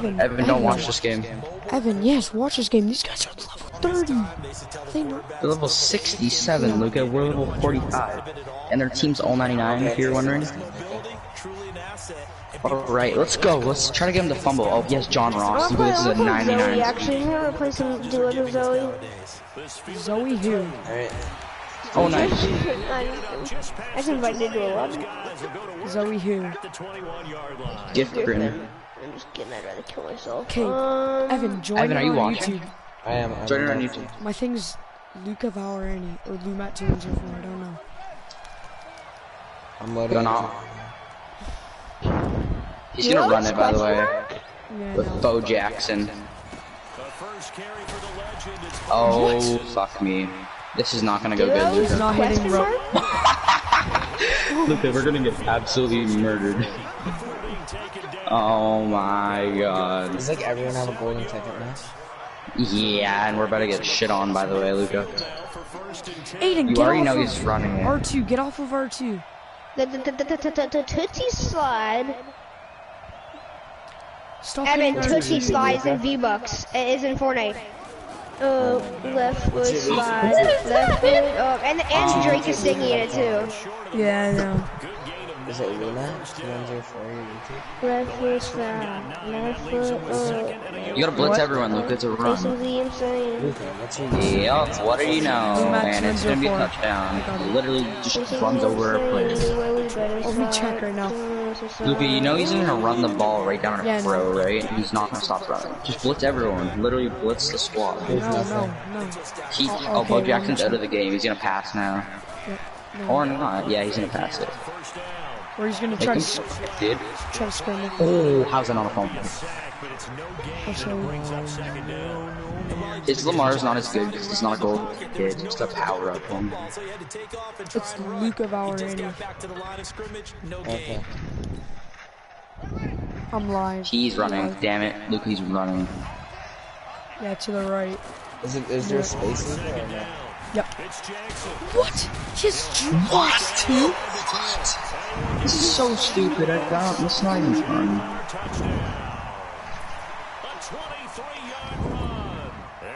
Evan, don't watch this game. Evan, yes, watch this game. These guys are level 30. They're level 67, Luca. We're level 45. And their team's all 99, if you're wondering. Alright, let's go. Let's try to get him to fumble. Oh, yes, John Ross. Luca, this is a 99. Zoe, actually, I'm gonna play some duo with Zoe. Zoe who? Alright. Oh, nice. I just invited you to a lobby. Zoe who? Gift Grin. I'm just kidding, I'd rather kill myself. Okay, Evan, join Evan, are you on watching? YouTube. I am. Join her on YouTube. My thing's Luca Valorani or Lumat204, I don't know. I'm loading. Go now. He's gonna run it, by the way, Yeah, with Bo Jackson. Oh, fuck me. This is not gonna go good, He's Luca. not hitting rope. Luca, we're gonna get absolutely murdered. Oh my god. Does like everyone have a golden ticket now? Yeah, and we're about to get shit on, by the way, Luca. Aiden, You get already off know of he's running it. R2, get off of R2. The Tootsie Slide. Stop Evan, hitting Tootsie R2. Slide is in V-Bucks. It is in Fortnite. Left foot slide, left foot up, and Drake is singing it too. Yeah, I know. Is it Luna? 2104 YouTube? Left foot slide, left foot up. You gotta blitz everyone, Luca. It's a run. Luca, what's your Yep, what do you know? And it's gonna be a touchdown. He literally just runs over a player. Let me check right now. Luca, you know he's gonna run the ball right down Yeah, our throat, right? He's not gonna stop running. Just blitz everyone. Literally blitz the squad. No. Oh, Bo Jackson's out of the game. He's gonna pass now. No. Or not. Yeah, he's gonna pass it. Or he's gonna Make try him to did. scram it. Oh, how's that not a fumble? His Lamar's not as good because he's not a gold kid. It's just a power up one. It's Luca Valorani. Okay. I'm live. He's running. Damn it, Luke. He's running. Yeah, to the right. Is there a space in there or no? Yep. What? Just what? What? This is so stupid. I got. It's not even fun.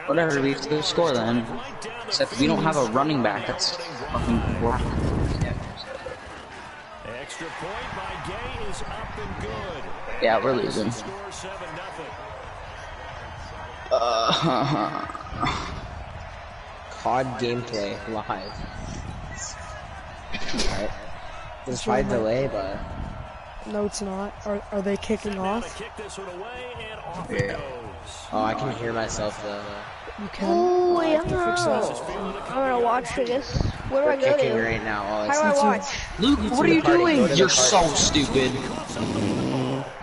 Whatever, we have to score then. Except we don't have a running back. That's fucking horrible. Yeah, we're losing. COD gameplay live. Alright. There's probably delay, but No, it's not. Are they kicking off? Yeah. oh, I can hear myself though. You can. Oh, I have to fix that. I'm gonna watch this. Where do I They're go kicking to? right now. Oh, How do I watch? Luke, what are you party, go doing? to You're the so party. stupid.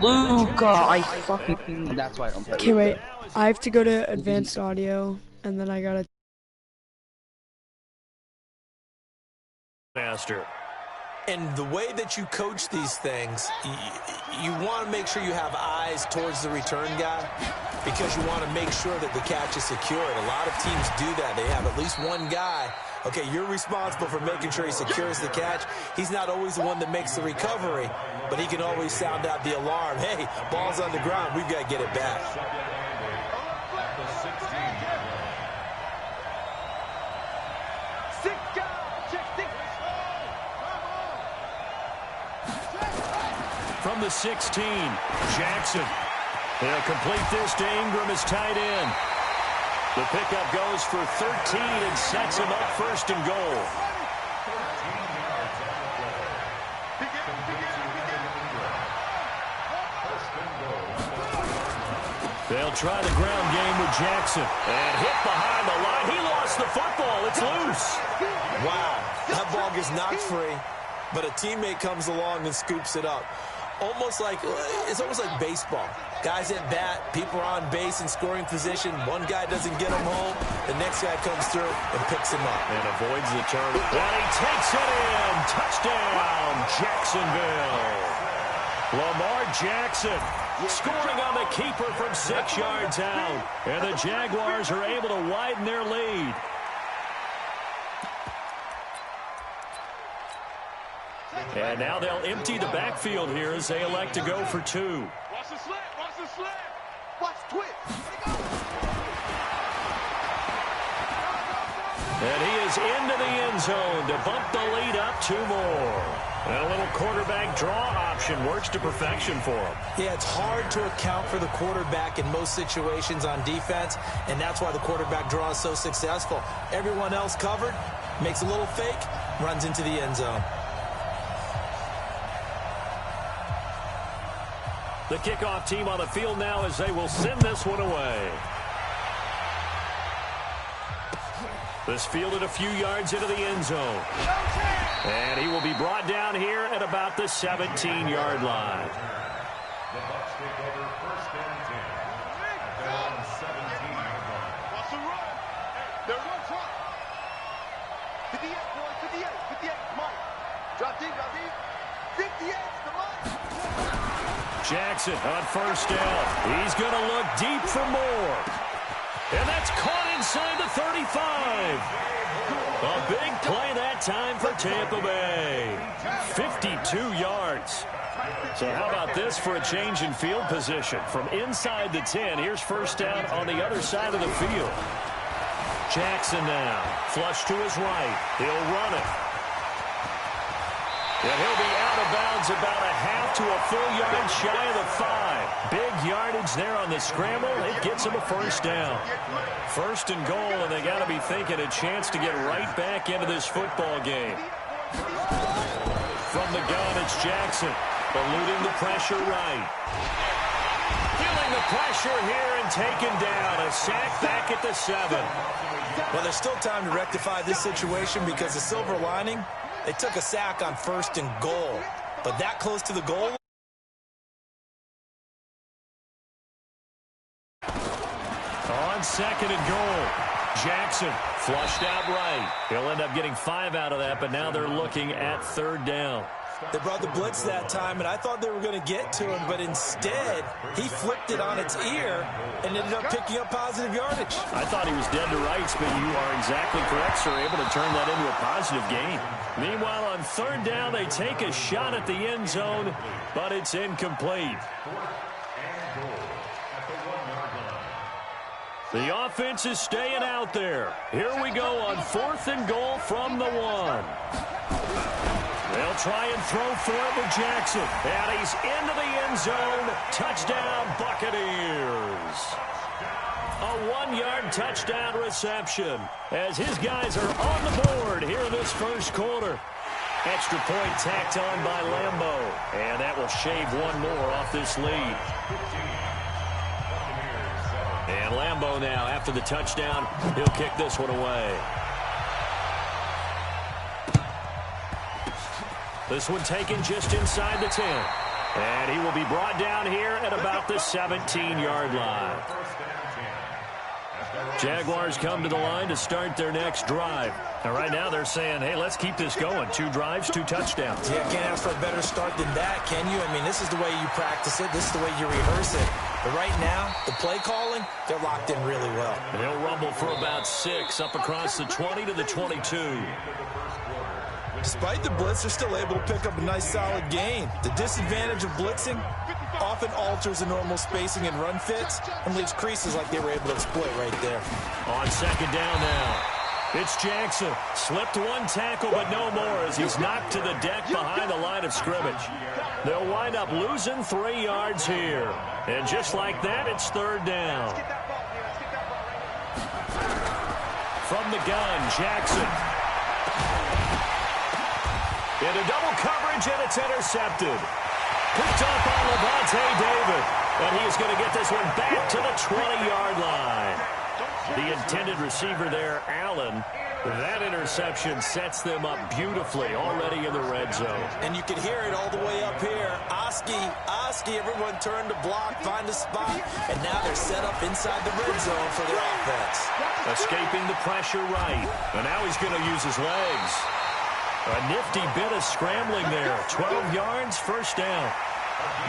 Luca, I fucking. That's why I don't play. Okay, wait. I have to go to advanced audio, and then I gotta. Master. And the way that you coach these things, you want to make sure you have eyes towards the return guy because you want to make sure that the catch is secured. A lot of teams do that. They have at least one guy. Okay, you're responsible for making sure he secures the catch. He's not always the one that makes the recovery, but he can always sound out the alarm. Hey, ball's on the ground. We've got to get it back. From the 16, Jackson. They'll complete this to Ingram as tight end. The pickup goes for 13 and sets him up first and goal. They'll try the ground game with Jackson. And hit behind the line. He lost the football. It's loose. Wow. That ball gets knocked free, but a teammate comes along and scoops it up. It's almost like baseball. Guys at bat, people are on base in scoring position. One guy doesn't get him home. The next guy comes through and picks him up. And avoids the turn. And he takes it in. Touchdown, Jacksonville. Lamar Jackson scoring on the keeper from 6 yards out. And the Jaguars are able to widen their lead. And now they'll empty the backfield here as they elect to go for two. Watch the slant, watch the slant. And he is into the end zone to bump the lead up 2 more. And a little quarterback draw option works to perfection for him. Yeah, it's hard to account for the quarterback in most situations on defense, and that's why the quarterback draw is so successful. Everyone else covered, makes a little fake, runs into the end zone. The kickoff team on the field now as they will send this one away. This fielded a few yards into the end zone. And he will be brought down here at about the 17-yard line. The Bucs take over first and 10. Down 17 yard line. Watch the run. They're one front. 58, boys. 58. Come on. Drop deep. 58. Come on. Jackson on first down. He's going to look deep for more. And that's caught inside the 35. A big play that time for Tampa Bay. 52 yards. So how about this for a change in field position? From inside the 10, here's first down on the other side of the field. Jackson now. Flush to his right. He'll run it. And he'll be out of bounds about a half to a full yard shy of the 5. Big yardage there on the scramble. It gets him a first down. First and goal, and they got to be thinking a chance to get right back into this football game. From the gun, it's Jackson. Eluding the pressure right. Feeling the pressure here and taken down. A sack back at the 7. Well, there's still time to rectify this situation because the silver lining, they took a sack on first and goal. But that close to the goal. On second and goal, Jackson flushed out right. He'll end up getting 5 out of that, but now they're looking at third down. They brought the blitz that time, and I thought they were going to get to him, but instead, he flipped it on its ear and ended up picking up positive yardage. I thought he was dead to rights, but you are exactly correct, sir, able to turn that into a positive gain. Meanwhile, on third down, they take a shot at the end zone, but it's incomplete. The offense is staying out there. Here we go on fourth and goal from the 1. They'll try and throw for it with Jackson. And he's into the end zone. Touchdown, Buccaneers. A 1-yard touchdown reception as his guys are on the board here in this first quarter. Extra point tacked on by Lambeau. And that will shave one more off this lead. And Lambeau now, after the touchdown, he'll kick this one away. This one taken just inside the 10. And he will be brought down here at about the 17-yard line. Jaguars come to the line to start their next drive. And right now they're saying, hey, let's keep this going. 2 drives, 2 touchdowns. Yeah, can't ask for a better start than that, can you? I mean, this is the way you practice it. This is the way you rehearse it. But right now, the play calling, they're locked in really well. And he'll rumble for about 6 up across the 20 to the 22. Despite the blitz, they're still able to pick up a nice solid gain. The disadvantage of blitzing often alters the normal spacing and run fits and leaves creases like they were able to exploit right there. On second down now, it's Jackson. Slipped one tackle, but no more as he's knocked to the deck behind the line of scrimmage. They'll wind up losing 3 yards here. And just like that, it's third down. From the gun, Jackson. Into double coverage, and it's intercepted. Picked up on Lavonte David. And he is going to get this one back to the 20-yard line. The intended receiver there, Allen. That interception sets them up beautifully already in the red zone. And you can hear it all the way up here. Oski, everyone turned to block, find a spot, and now they're set up inside the red zone for their offense. Escaping the pressure right. And now he's going to use his legs. A nifty bit of scrambling there. 12 yards, first down.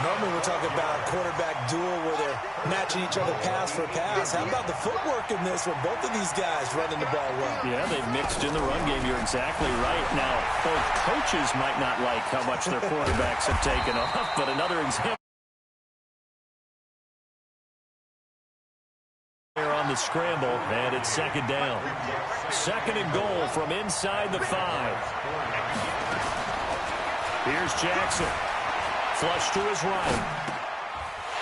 Normally we're talking about a quarterback duel where they're matching each other pass for pass. How about the footwork in this with both of these guys running the ball well? Yeah, they've mixed in the run game. You're exactly right. Now, both coaches might not like how much their quarterbacks have taken off, but another example. the scramble, and it's second down. Second and goal from inside the 5. Here's Jackson. Flush to his right.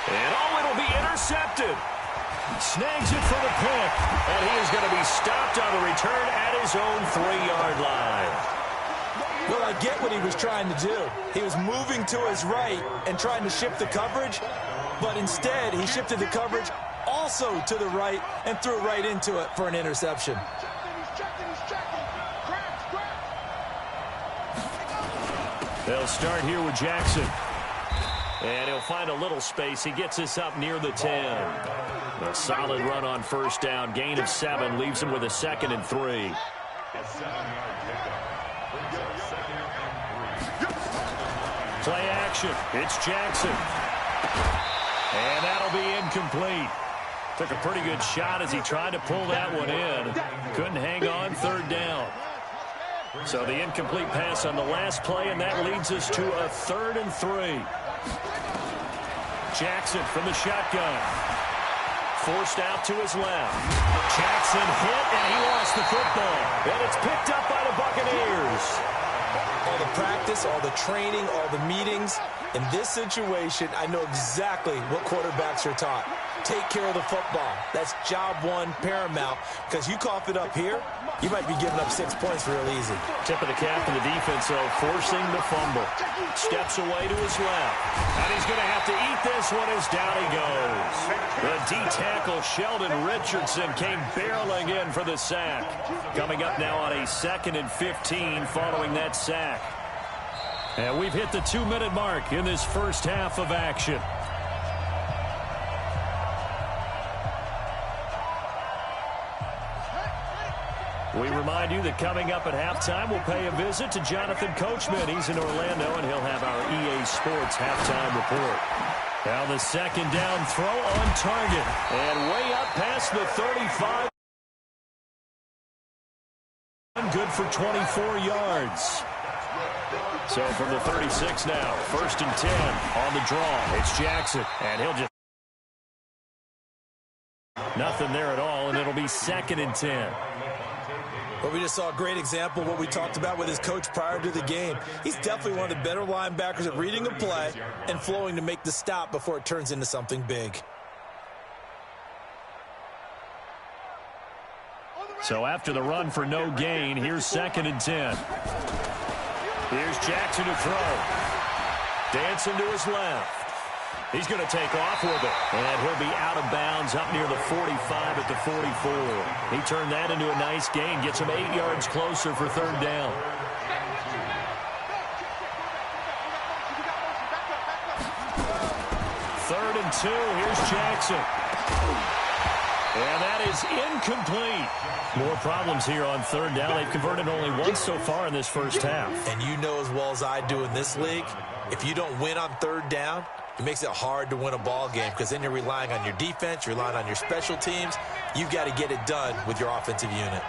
And it'll be intercepted. Snags it for the pick. And he is going to be stopped on the return at his own 3-yard line. Well, I get what he was trying to do. He was moving to his right and trying to shift the coverage, but instead he shifted the coverage also to the right and threw right into it for an interception. They'll start here with Jackson. And he'll find a little space. He gets us up near the 10. A solid run on first down. Gain of 7 leaves him with a 2nd and 3. Play action. It's Jackson. And that'll be incomplete. Took a pretty good shot as he tried to pull that one in. Couldn't hang on, 3rd down. So the incomplete pass on the last play, and that leads us to a 3rd and 3. Jackson from the shotgun. Forced out to his left. Jackson hit, and he lost the football. And it's picked up by the Buccaneers. All the practice, all the training, all the meetings. In this situation, I know exactly what quarterbacks are taught. Take care of the football. That's job one, paramount. Because you cough it up here, you might be giving up 6 points real easy. Tip of the cap to the defense, though, forcing the fumble. Steps away to his left. And he's going to have to eat this one as down he goes. The D-tackle, Sheldon Richardson, came barreling in for the sack. Coming up now on a 2nd and 15 following that sack. And we've hit the 2-minute mark in this first half of action. We remind you that coming up at halftime, we'll pay a visit to Jonathan Coachman. He's in Orlando, and he'll have our EA Sports halftime report. Now the 2nd down throw on target. And way up past the 35. Good for 24 yards. So from the 36 now, 1st and 10 on the draw. It's Jackson, and he'll just... Nothing there at all, and it'll be 2nd and 10. But we just saw a great example of what we talked about with his coach prior to the game. He's definitely one of the better linebackers at reading a play and flowing to make the stop before it turns into something big. So after the run for no gain, here's 2nd and 10. Here's Jackson to throw. Dancing to his left. He's going to take off with it. And he'll be out of bounds up near the 45 at the 44. He turned that into a nice gain. Gets him 8 yards closer for 3rd down. 3rd and 2. Here's Jackson. And that is incomplete. More problems here on 3rd down. They've converted only once so far in this first half. And you know as well as I do in this league, if you don't win on 3rd down, it makes it hard to win a ball game because then you're relying on your defense, you're relying on your special teams. You've got to get it done with your offensive unit.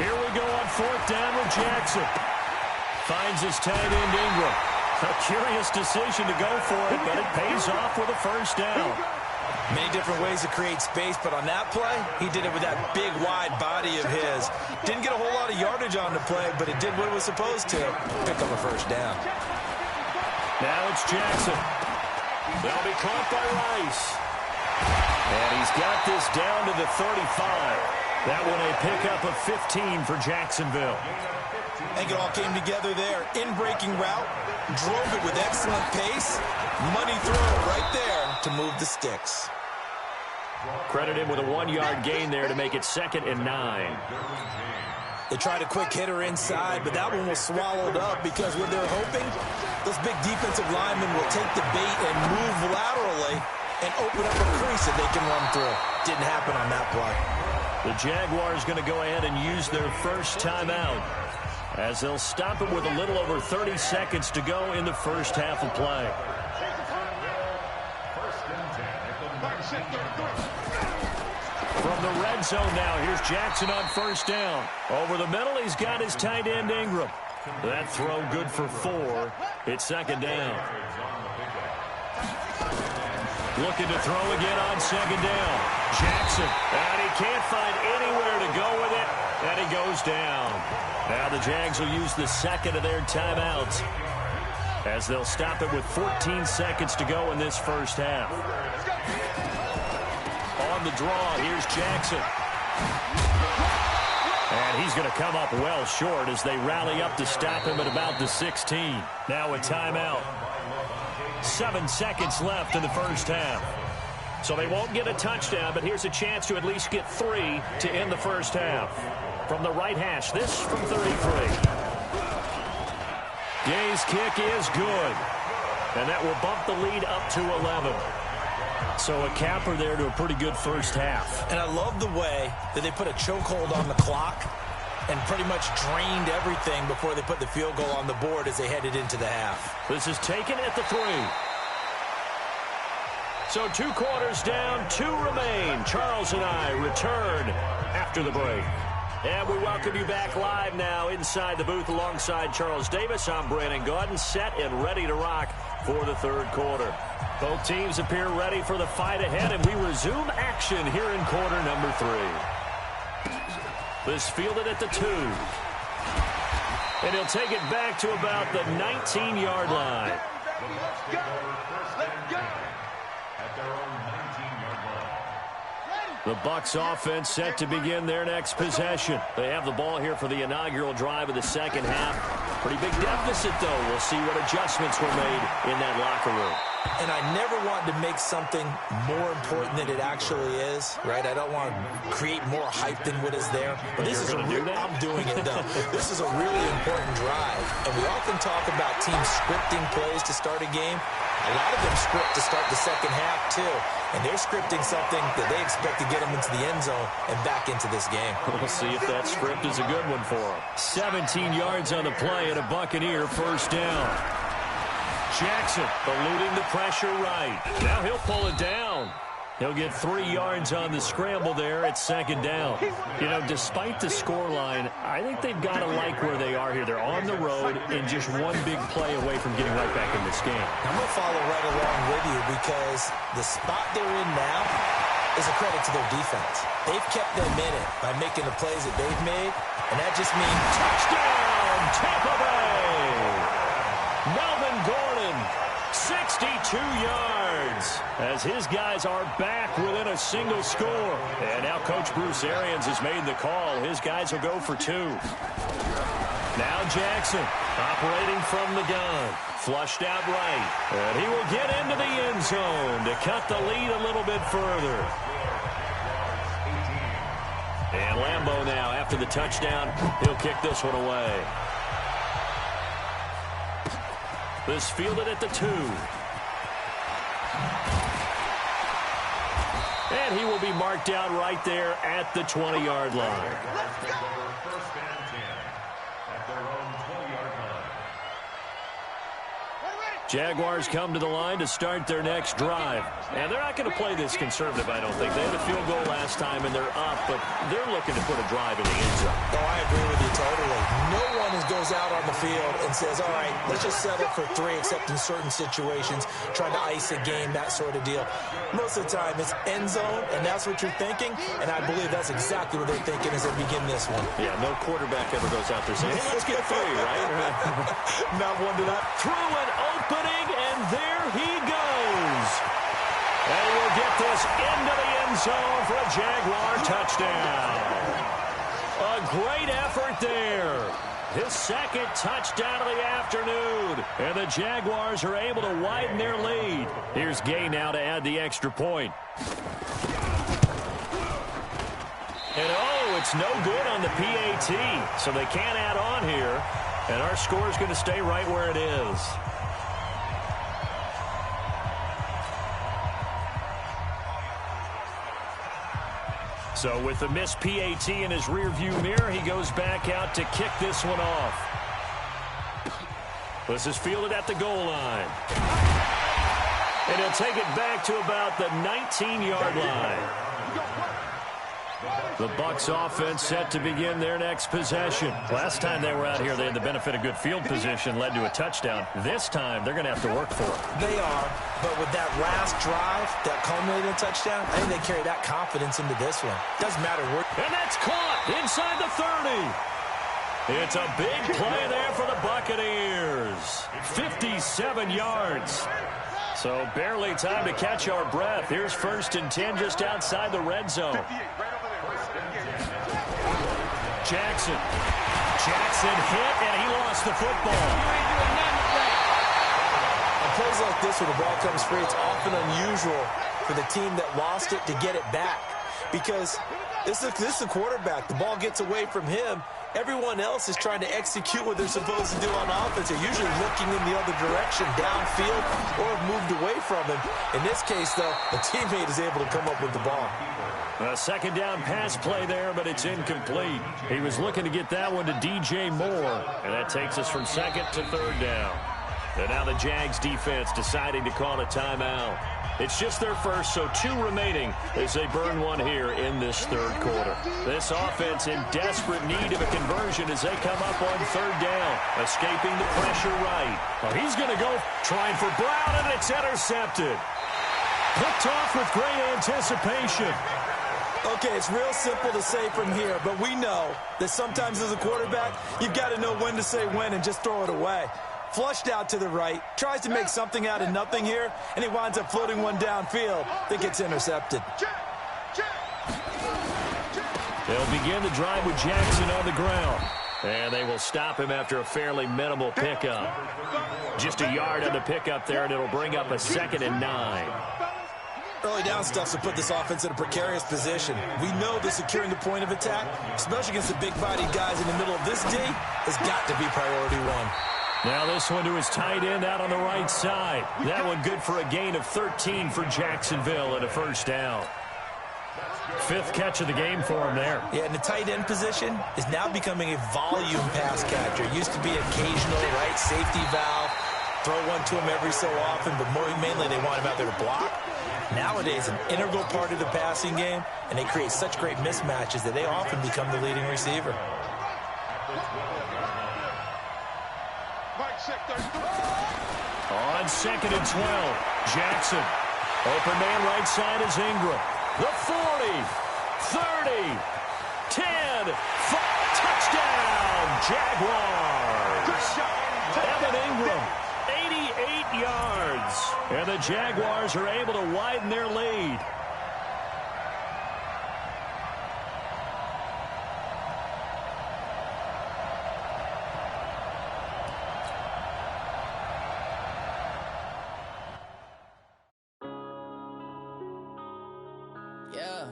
Here we go on 4th down with Jackson. Finds his tight end Ingram. A curious decision to go for it, but it pays off with a 1st down. Many different ways to create space, but on that play, he did it with that big, wide body of his. Didn't get a whole lot of yardage on the play, but it did what it was supposed to. Pick up a 1st down. Now it's Jackson. They'll be caught by Rice. And he's got this down to the 35. That one a pickup of 15 for Jacksonville. I think it all came together there. In-breaking route, drove it with excellent pace. Money throw right there to move the sticks. Credit him with a 1-yard gain there to make it 2nd and 9. They tried a quick hitter inside, but that one was swallowed up because what they're hoping, those big defensive linemen will take the bait and move laterally and open up a crease that they can run through. Didn't happen on that play. The Jaguars going to go ahead and use their first timeout as they'll stop it with a little over 30 seconds to go in the first half of play. From the red zone now, here's Jackson on first down. Over the middle, he's got his tight end Ingram. That throw good for 4. It's second down. Looking to throw again on second down. Jackson, and he can't find anywhere to go with it, and he goes down. Now the Jags will use the second of their timeouts as they'll stop it with 14 seconds to go in this first half. On the draw, here's Jackson. And he's going to come up well short as they rally up to stop him at about the 16. Now a timeout. 7 seconds left in the first half. So they won't get a touchdown, but here's a chance to at least get 3 to end the first half. From the right hash, this from 33. Gay's kick is good. And that will bump the lead up to 11. So a capper there to a pretty good first half. And I love the way that they put a chokehold on the clock and pretty much drained everything before they put the field goal on the board as they headed into the half. This is taken at the 3. So 2 quarters down, 2 remain. Charles and I return after the break. And we welcome you back live now inside the booth alongside Charles Davis. I'm Brandon Gaudin, set and ready to rock for the third quarter. Both teams appear ready for the fight ahead, and we resume action here in quarter number 3. This fielded at the 2. And he'll take it back to about the 19-yard line. The Bucs offense set to begin their next possession. They have the ball here for the inaugural drive of the second half. Pretty big deficit, though. We'll see what adjustments were made in that locker room. And I never want to make something more important than it actually is, right? I don't want to create more hype than what is there. But this is I'm doing it, though. This is a really important drive. And we often talk about teams scripting plays to start a game. A lot of them script to start the second half, too. And they're scripting something that they expect to get them into the end zone and back into this game. We'll see if that script is a good one for them. 17 yards on the play and a Buccaneer first down. Jackson eluding the pressure right. Now he'll pull it down. He'll get 3 yards on the scramble there at second down. You know, despite the scoreline, I think they've got to like where they are here. They're on the road and just one big play away from getting right back in this game. I'm going to follow right along with you because the spot they're in now is a credit to their defense. They've kept them in it by making the plays that they've made, and that just means touchdown, Tampa Bay! Melvin Gordon, 62 yards, as his guys are back within a single score. And now Coach Bruce Arians has made the call. His guys will go for 2. Now Jackson operating from the gun. Flushed out right. And he will get into the end zone to cut the lead a little bit further. And Lambeau now, after the touchdown, he'll kick this one away. This fielded at the 2. And he will be marked out right there at the 20-yard line. First and 10 at their own 20-yard line. Jaguars come to the line to start their next drive. And they're not going to play this conservative, I don't think. They had a field goal last time, and they're up, but they're looking to put a drive in the end zone. Oh, I agree with you totally. No one goes out on the field and says, all right, let's just settle for 3, except in certain situations, trying to ice a game, that sort of deal. Most of the time, it's end zone, and that's what you're thinking, and I believe that's exactly what they're thinking as they begin this one. Yeah, no quarterback ever goes out there saying, hey, let's get 3, right? Not one to that. Through an opening, and there he goes. And we'll get this into the end zone for a Jaguar touchdown. A great effort there. His second touchdown of the afternoon. And the Jaguars are able to widen their lead. Here's Gay now to add the extra point. And oh, it's no good on the PAT. So they can't add on here. And our score is going to stay right where it is. So with the missed PAT in his rearview mirror, he goes back out to kick this one off. This is fielded at the goal line. And he'll take it back to about the 19-yard line. The Bucs offense set to begin their next possession. Last time they were out here, they had the benefit of good field position, led to a touchdown. This time, they're going to have to work for it. They are, but with that last drive, that culminated touchdown, I think they carry that confidence into this one. Doesn't matter where. And that's caught inside the 30. It's a big play there for the Buccaneers. 57 yards. So barely time to catch our breath. Here's 1st and 10 just outside the red zone. Jackson hit, and he lost the football. On plays like this where the ball comes free, it's often unusual for the team that lost it to get it back. Because this is a quarterback. The ball gets away from him. Everyone else is trying to execute what they're supposed to do on offense. They're usually looking in the other direction, downfield, or have moved away from him. In this case, though, a teammate is able to come up with the ball. A second down pass play there, but it's incomplete. He was looking to get that one to DJ Moore, and that takes us from 2nd to 3rd down. And now the Jags defense deciding to call a timeout. It's just their first, so 2 remaining as they burn one here in this 3rd quarter. This offense in desperate need of a conversion as they come up on 3rd down, escaping the pressure right. Oh, he's going to go trying for Brown, and it's intercepted. Picked off with great anticipation. Okay, it's real simple to say from here, but we know that sometimes as a quarterback, you've got to know when to say when and just throw it away. Flushed out to the right, tries to make something out of nothing here, and he winds up floating one downfield that gets intercepted. They'll begin the drive with Jackson on the ground. And they will stop him after a fairly minimal pickup. Just a yard on the pickup there, and it'll bring up a 2nd and 9. Early down stuff to put this offense in a precarious position. We know that securing the point of attack, especially against the big-bodied guys in the middle of this D, has got to be priority one. Now this one to his tight end out on the right side. That one good for a gain of 13 for Jacksonville and a 1st down. 5th catch of the game for him there. Yeah, and the tight end position is now becoming a volume pass catcher. It used to be occasional, right, safety valve, throw one to him every so often, but mainly they want him out there to block. Nowadays, an integral part of the passing game, and they create such great mismatches that they often become the leading receiver. On 2nd and 12, Jackson. Open man right side is Ingram. The 40, 30, 10, touchdown, Jaguars. Evan Ingram, 88 yards. And the Jaguars are able to widen their lead. Yeah.